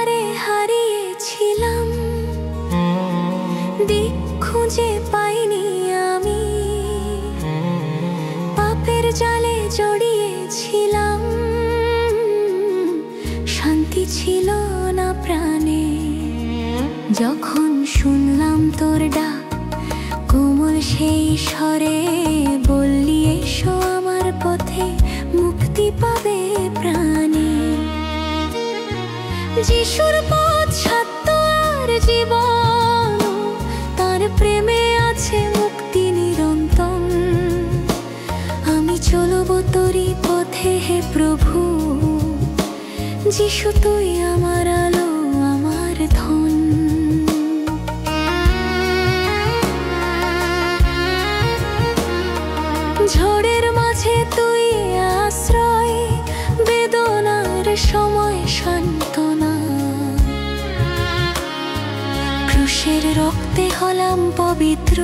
অন্ধকারে হারিয়েছিলাম, দিক খুঁজে পাইনি আমি, পাপের জালে জড়িয়েছিলাম, শান্তি ছিল না প্রাণে। যখন শুনলাম তোর ডাক কোমল সেই স্বরে, বললি এসো আমার পথে, মুক্তি পাবে প্রাণে। যিশুর পথ সত্য আর জীবন, তার প্রেমে আছে মুক্তি নিরন্তর। আমি চলবো তোরই পথে হে প্রভু, যিশু তুই আমার আলো, আমার ধন। ঝড়ের মাঝে তুই আশ্রয়, বেদনার সময় সান্ত্বনা। ক্রুশের রক্তে হলাম পবিত্র,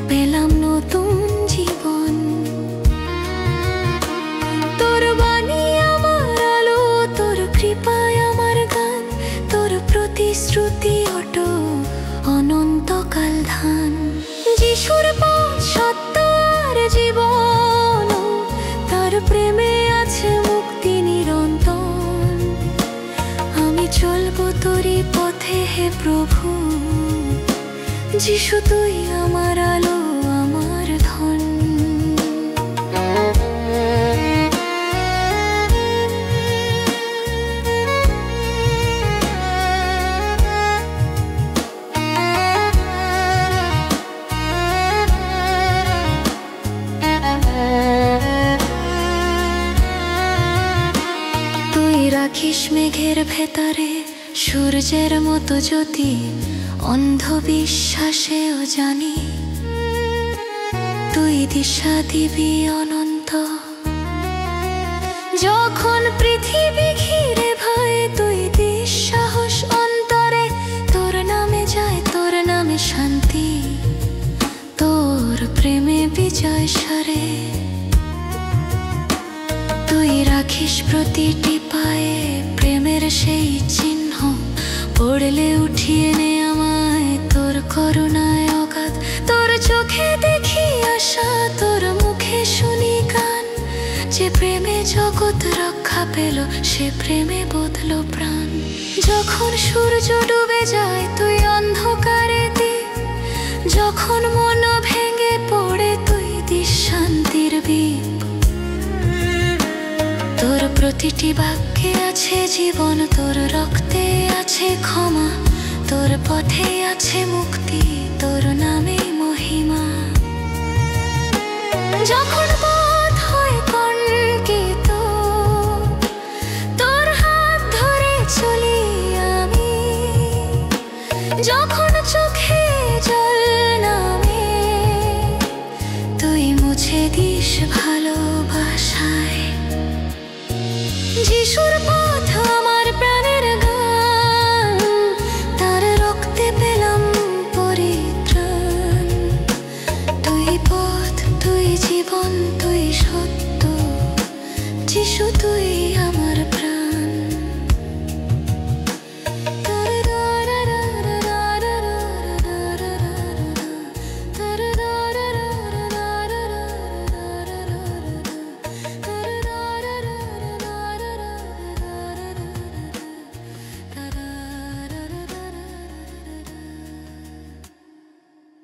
পেলাম নতুন জীবন। তোর বাণী আমার আলো, তোর কৃপায় আমার গান, তোর প্রতিশ্রুতি অটল অনন্তকাল ধান। যিশুর পথ সত্য আর জীবন, তার প্রেমে আছে মুক্তি নিরন্তর। আমি চলবো তোরই পথে হে প্রভু, যিশু তুই আমার আলো, আমার ধন। রাখিস মেঘের ভেতরে সূর্যের মতো জ্যোতি, অন্ধবিশ্বাসেও জানি তুই দিশা দিবি অনন্ত। যখন পৃথিবী ঘিরে ভয়ে, তুই দিস সাহস অন্তরে। তোর নামে যায়, তোর নামে শান্তি, তোর প্রেমে বিজয় সারে। তুই রাখিস প্রতিটি পায়ে প্রেমের সেই চিহ্ন, পড়লে উঠিয়ে নে আমায় তোর করুণায় অগাধ। তোর চোখে দেখি আশা, তোর মুখে শুনি গান। যে প্রেমে জগৎ রক্ষা পেল, সে প্রেমে বদল প্রাণ। যখন সূর্য ডুবে যায় তুই অন্ধকারে দিক, যখন মন ভেঙে পড়ে তুই দিস শান্তির বীপ। তোর প্রতিটি বাক্যে আছে জীবন, তোর রক্তে আছে ক্ষমা, তোর পথে আছে মুক্তি, তোর নামে মহিমা। যখন পথ হয় কণ্ঠিত, তোর হাত ধরে চলি আমি। যখন চোখে জল নামে, তুই মুছে দিস ভালোবাসায়। যিশুর পথ আমার প্রাণের গান, তার রক্তে পেলাম পরিত্রাণ। তুই পথ, তুই জীবন, তুই সত্য, যিশু তুই আমার